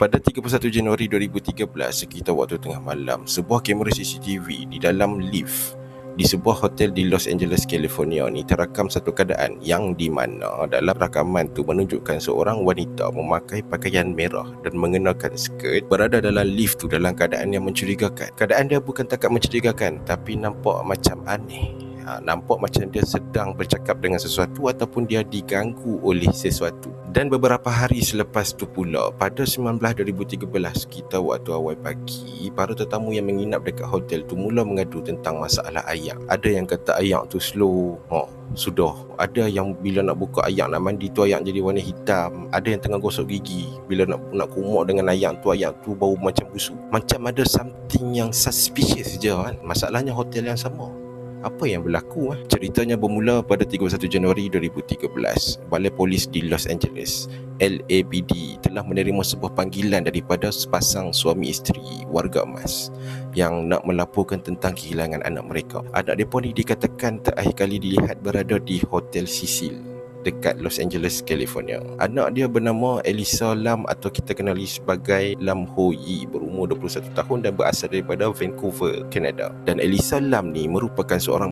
Pada 31 Januari 2013, sekitar waktu tengah malam, sebuah kamera CCTV di dalam lift di sebuah hotel di Los Angeles, California ni terakam satu keadaan yang di mana dalam rakaman tu menunjukkan seorang wanita memakai pakaian merah dan mengenakan skirt berada dalam lift tu dalam keadaan yang mencurigakan. Keadaan dia bukan takat mencurigakan, tapi nampak macam aneh. Nampak macam dia sedang bercakap dengan sesuatu ataupun dia diganggu oleh sesuatu. Dan beberapa hari selepas tu pula, pada 19/2013, kita waktu awal pagi, para tetamu yang menginap dekat hotel tu mula mengadu tentang masalah ayak. Ada yang kata ayak tu slow, sudah. Ada yang bila nak buka ayak nak mandi tu ayak jadi warna hitam. Ada yang tengah gosok gigi, bila nak kumur dengan ayak tu bau macam busuk. Macam ada something yang suspicious je kan. Masalahnya hotel yang sama. Apa yang berlaku? Ceritanya bermula pada 31 Januari 2013. Balai Polis di Los Angeles, LAPD, telah menerima sebuah panggilan daripada sepasang suami isteri warga emas yang nak melaporkan tentang kehilangan anak mereka. Anak mereka ni dikatakan terakhir kali dilihat berada di Hotel Cecil dekat Los Angeles, California. Anak dia bernama Elisa Lam atau kita kenali sebagai Lam Ho Yi, berumur 21 tahun dan berasal daripada Vancouver, Canada. Dan Elisa Lam ni merupakan seorang